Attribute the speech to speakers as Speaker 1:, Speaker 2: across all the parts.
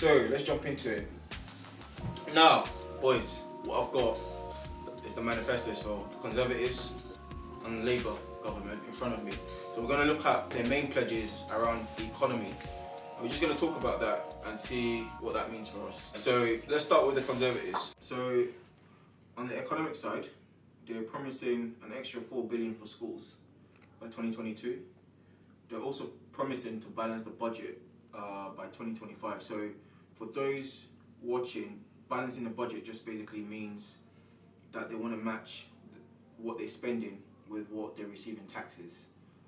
Speaker 1: So let's jump into it. Now, boys, what I've got is the manifestos for the Conservatives and Labour government in front of me. So we're going to look at their main pledges around the economy. We're just going to talk about that and see what that means for us. So let's start with the Conservatives. So on the economic side, they're promising an extra $4 billion for schools by 2022. They're also promising to balance the budget by 2025. So for those watching, balancing the budget just basically means that they want to match what they're spending with what they receive in taxes.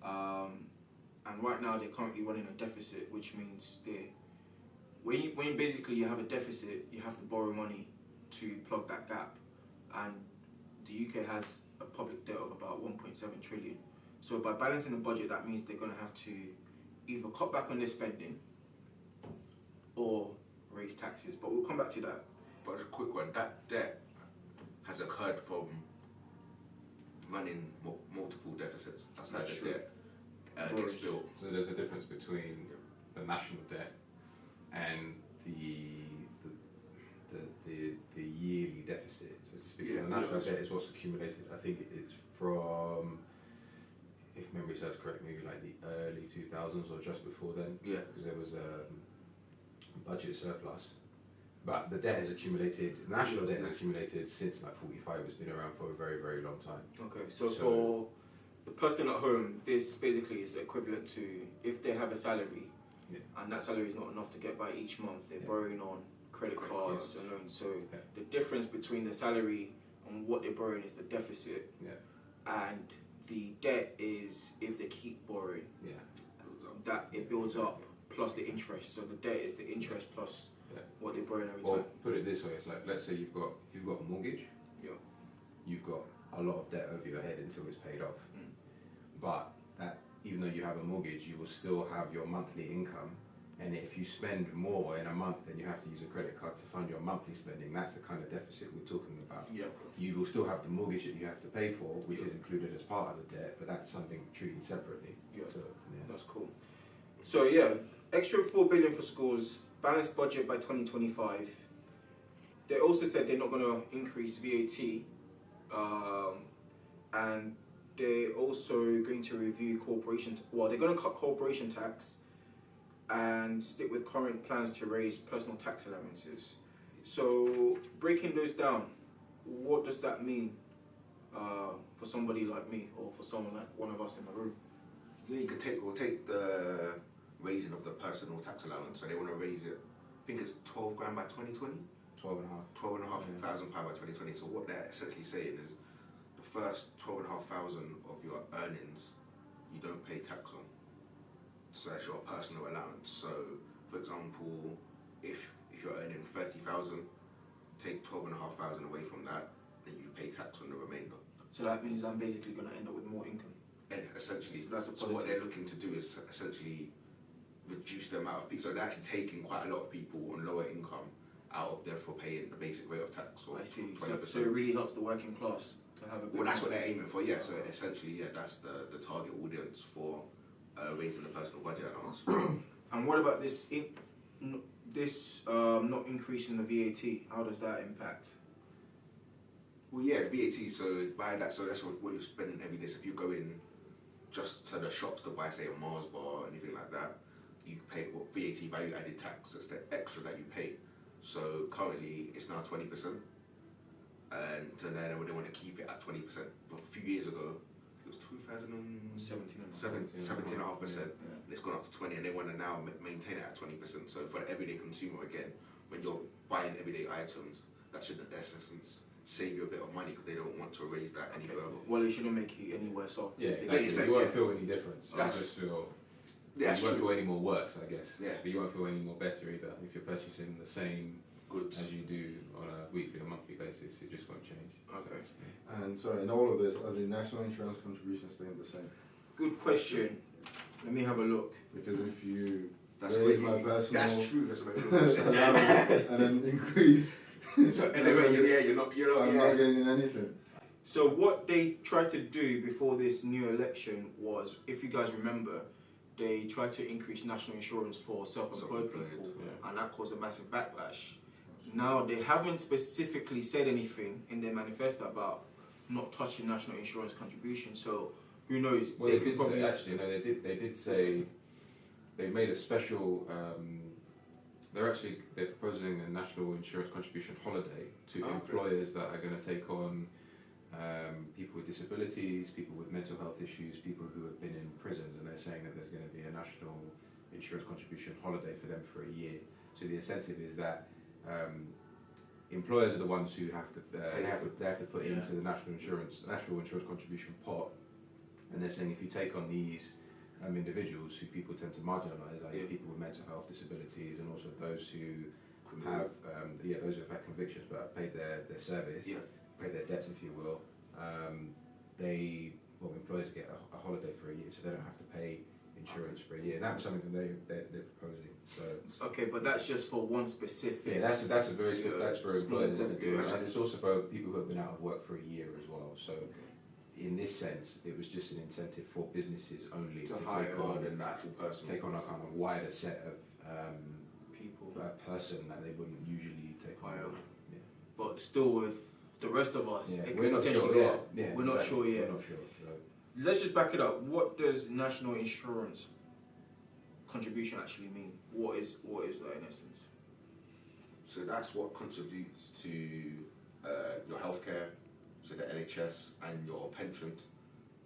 Speaker 1: And right now they're currently running a deficit, which means when basically you have a deficit, you have to borrow money to plug that gap. And the UK has a public debt of about 1.7 trillion. So by balancing the budget, that means they're going to have to either cut back on their spending or raise taxes. But we'll come back to that.
Speaker 2: But a quick one, that debt has occurred from running multiple deficits. That's how the debt gets built.
Speaker 3: So there's a difference between the national debt and the yearly deficit, so to speak. So the national debt is what's accumulated. I think it's from, if memory serves correct, maybe like the early 2000s or just before then.
Speaker 2: Yeah.
Speaker 3: Because there was a budget surplus. But the debt has accumulated, the national debt has accumulated since like 45. It's been around for a very, very long time.
Speaker 1: Okay, so for the person at home, this basically is equivalent to if they have a salary and that salary is not enough to get by each month, they're borrowing on credit cards and loans. So the difference between the salary and what they're borrowing is the deficit, and the debt is if they keep borrowing, that it builds up plus the interest. So the debt is the interest plus what they're borrowing every time.
Speaker 3: Put it this way, it's like, let's say you've got a mortgage, you've got a lot of debt over your head until it's paid off. But even though you have a mortgage, you will still have your monthly income, and if you spend more in a month, then you have to use a credit card to fund your monthly spending. That's the kind of deficit we're talking about. You will still have the mortgage that you have to pay for, which is included as part of the debt, but that's something treated separately. So,
Speaker 1: that's cool. So extra $4 billion for schools, balanced budget by 2025. They also said they're not going to increase VAT, and they're also going to review they're going to cut corporation tax and stick with current plans to raise personal tax allowances. So breaking those down, what does that mean for somebody like me or for someone like one of us in the room?
Speaker 2: You could take the raising of the personal tax allowance, so they want to raise it, I think it's 12 grand by 2020? 12,500 by 2020. So what they're essentially saying is the first 12,500 of your earnings you don't pay tax on. So that's your personal allowance. So for example, if you're earning 30,000, take 12,500 away from that, then you pay tax on the remainder.
Speaker 1: So that means I'm basically going to end up with more income.
Speaker 2: And essentially,
Speaker 1: so
Speaker 2: what they're looking to do is essentially reduce the amount of people. So they're actually taking quite a lot of people on lower income out of them for paying the basic rate of tax.
Speaker 1: I see. So it really helps the working class to have a.
Speaker 2: Well, that's what they're aiming for. So essentially, that's the target audience for raising the personal budget allowance.
Speaker 1: And what about this? Not increasing the VAT. How does that impact?
Speaker 2: Well, VAT. So by that, so that's what you're spending every day. So if you go in just to the shops to buy, say, a Mars bar or anything like that, you pay VAT, value added tax. That's the extra that you pay. So currently it's now 20%, and then they want to keep it at 20%. But a few years ago, it was 17.5%. And it's gone up to 20, and they want to now maintain it at 20%. So for the everyday consumer, again, when you're buying everyday items, that should, in essence, save you a bit of money because they don't want to raise that any further.
Speaker 1: Well, it shouldn't make you any worse off.
Speaker 3: You won't feel any difference. You just feel. You won't feel any more worse, I guess. But you won't feel any more better either if you're purchasing the same goods as you do on a weekly or monthly basis. It just won't change.
Speaker 1: Okay.
Speaker 4: And so in all of this, are the national insurance contributions staying the same?
Speaker 1: Good question. Let me have a look.
Speaker 4: Because if you
Speaker 2: raise
Speaker 4: my personal
Speaker 2: that's true. That's a very good question.
Speaker 4: and then increase,
Speaker 2: so anyway, you're not
Speaker 4: getting anything.
Speaker 1: So what they tried to do before this new election was, if you guys remember, they tried to increase national insurance for self-employed people, and that caused a massive backlash. Now, they haven't specifically said anything in their manifesto about not touching national insurance contribution, so who knows?
Speaker 3: Well,
Speaker 1: they
Speaker 3: they
Speaker 1: could
Speaker 3: did
Speaker 1: probably...
Speaker 3: say, actually, no, they did say they made a special. They're proposing a national insurance contribution holiday to employers that are going to take on people with disabilities, people with mental health issues, people who have been in prisons, and they're saying that there's going to be a national insurance contribution holiday for them for a year. So the incentive is that employers are the ones who have to they have to put into the national insurance contribution pot, and they're saying if you take on these individuals who people tend to marginalise, like people with mental health disabilities, and also those who have those who have had convictions but have paid their service, paid their debts, if you will, employers get a holiday for a year, so they don't have to pay insurance for a year. And that was something that they're proposing. So
Speaker 1: okay, but that's just for one specific.
Speaker 3: Yeah, that's a very that's for employers, and it's also for people who have been out of work for a year as well. So in this sense, it was just an incentive for businesses only to take on
Speaker 2: an actual person,
Speaker 3: take on a kind of wider set of people, a person that they wouldn't usually take on.
Speaker 1: But still, with the rest of us, it
Speaker 3: we're
Speaker 1: could
Speaker 3: not
Speaker 1: potentially
Speaker 3: sure.
Speaker 1: go up. We're not sure yet.
Speaker 3: We're not sure. So.
Speaker 1: Let's just back it up. What does national insurance contribution actually mean? What is that in essence?
Speaker 2: So that's what contributes to your healthcare, so the NHS and your pension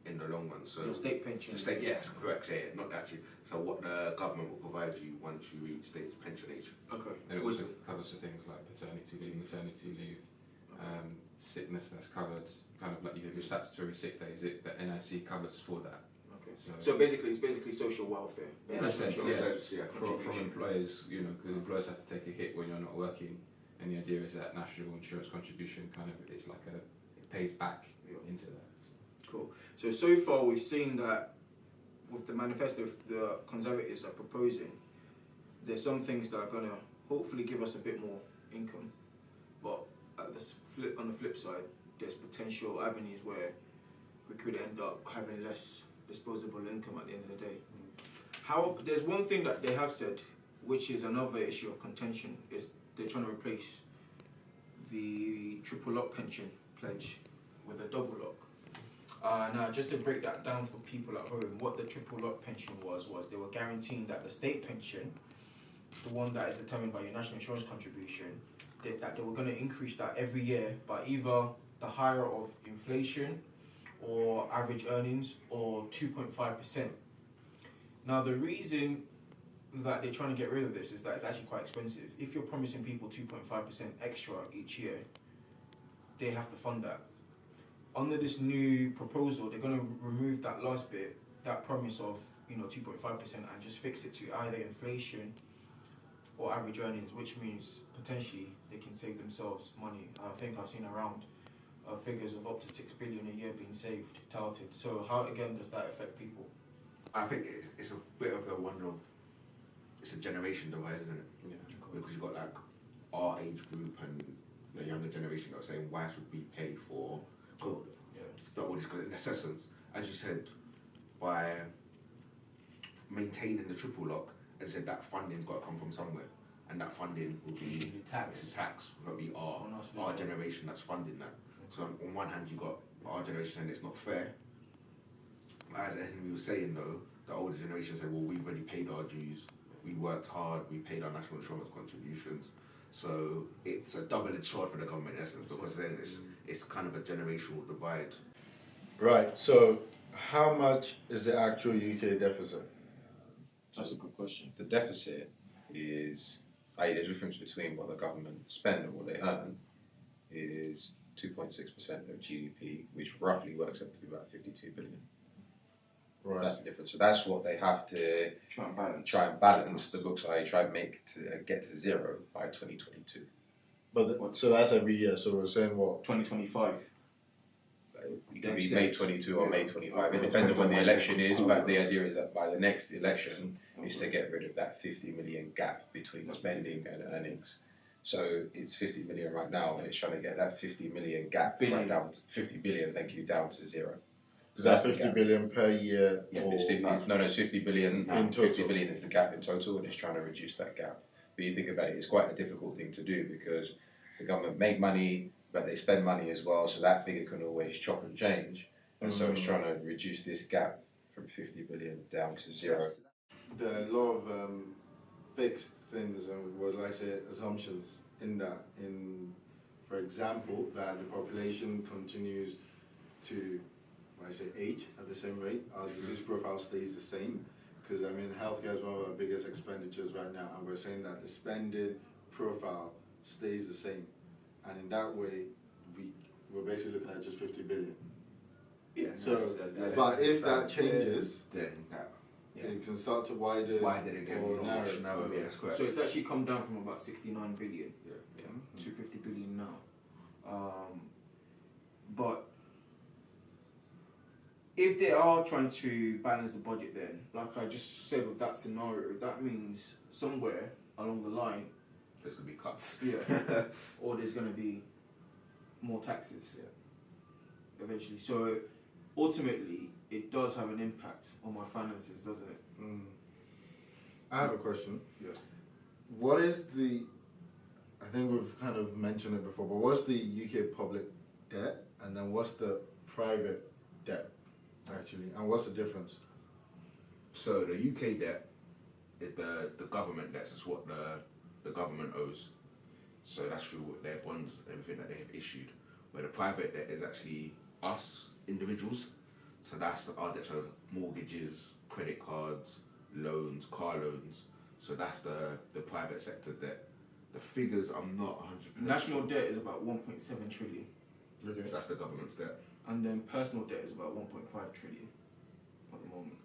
Speaker 2: in the long run. So
Speaker 1: your state pension.
Speaker 2: The state, yes, correct. Yeah, not actually. So what the government will provide you once you reach state pension age.
Speaker 1: Okay.
Speaker 3: And it also covers the things like paternity leave, maternity leave, sickness that's covered. Kind of like you have your statutory sick days. The NIC covers for that.
Speaker 1: Okay. So basically, it's basically social welfare.
Speaker 3: In a sense,
Speaker 2: yes.
Speaker 3: From employers, because employers have to take a hit when you're not working, and the idea is that national insurance contribution kind of is like it pays back into that.
Speaker 1: Cool. So far we've seen that with the manifesto the Conservatives are proposing, there's some things that are going to hopefully give us a bit more income, but on the flip side, there's potential avenues where we could end up having less disposable income at the end of the day. There's one thing that they have said, which is another issue of contention, is they're trying to replace the triple lock pension pledge with a double lock. Now, just to break that down for people at home, what the triple lock pension was they were guaranteeing that the state pension, the one that is determined by your national insurance contribution, that they were going to increase that every year by either the higher of inflation or average earnings or 2.5%. Now, the reason that they're trying to get rid of this is that it's actually quite expensive. If you're promising people 2.5% extra each year, they have to fund that. Under this new proposal, they're going to remove that last bit, that promise of 2.5%, and just fix it to either inflation or average earnings, which means potentially they can save themselves money. I think I've seen around figures of up to 6 billion a year being saved, touted. So how again does that affect people?
Speaker 2: I think it's a bit of a wonder of, it's a generation divide, isn't it?
Speaker 3: Yeah.
Speaker 2: Because you've got like our age group and the younger generation that are saying, why should we pay for all this? Because in essence, as you said, by maintaining the triple lock, as I said, that funding's got to come from somewhere, and that funding will be
Speaker 1: tax.
Speaker 2: Will be our generation that's funding that. So on one hand, you got our generation saying it's not fair. As Henry was saying though, the older generation said, well, we've already paid our dues, we worked hard, we paid our national insurance contributions. So it's a double-edged sword for the government in essence, because then it's kind of a generational divide.
Speaker 4: Right, so how much is the actual UK deficit?
Speaker 5: That's a good question.
Speaker 3: The deficit is, i.e. the difference between what the government spend and what they earn, is 2.6% of GDP, which roughly works up to about 52 billion.
Speaker 4: Right.
Speaker 3: That's the difference. So that's what they have to
Speaker 5: Try and balance.
Speaker 3: the books, i.e. try and make to get to zero by 2022.
Speaker 4: But so that's every year. So we're saying what?
Speaker 5: 2025.
Speaker 3: It could be May 22 or May 25. It depends on when the election is, but the idea is that by the next election is to get rid of that 50 million gap between spending and earnings. So it's 50 million right now, and it's trying to get that 50 million gap right down to 50 billion, down to zero.
Speaker 4: Is that 50 billion per year?
Speaker 3: Yeah, it's 50. No, it's 50 billion.
Speaker 4: In total.
Speaker 3: 50 billion is the gap in total, and it's trying to reduce that gap.
Speaker 6: But you think about it, it's quite a difficult thing to do because the government make money, but they spend money as well, so that figure can always chop and change. And so it's trying to reduce this gap from 50 billion down to zero.
Speaker 4: There are a lot of fixed things and what I say assumptions in that. For example, that the population continues to, when I say age at the same rate, our disease profile stays the same. Because I mean, healthcare is one of our biggest expenditures right now, and we're saying that the spending profile stays the same, and in that way, we're basically looking at just 50 billion.
Speaker 2: Yeah.
Speaker 4: So, but if that changes,
Speaker 2: then that
Speaker 4: it can start to widen
Speaker 2: again,
Speaker 4: or narrow.
Speaker 2: Yeah, that's correct.
Speaker 1: So it's actually come down from about 69 billion
Speaker 2: Yeah.
Speaker 1: to 50 billion now. But if they are trying to balance the budget, then, like I just said with that scenario, that means somewhere along the line,
Speaker 2: There's gonna be cuts.
Speaker 1: yeah, or there's going to be more taxes, eventually. So ultimately, it does have an impact on my finances, doesn't it?
Speaker 4: I have a question.
Speaker 1: Yeah.
Speaker 4: What is I think we've kind of mentioned it before, but what's the UK public debt, and then what's the private debt, actually, and what's the difference?
Speaker 2: So the UK debt is the government debt. It's what the government owes. So that's through their bonds, everything that they have issued. Where the private debt is actually us individuals. So that's our debt. So mortgages, credit cards, loans, car loans. So that's the private sector debt. The figures I'm not 100%.
Speaker 1: National debt is about 1.7 trillion,
Speaker 4: Okay.
Speaker 2: So that's the government's debt.
Speaker 1: and then personal debt is about 1.5 trillion at the moment.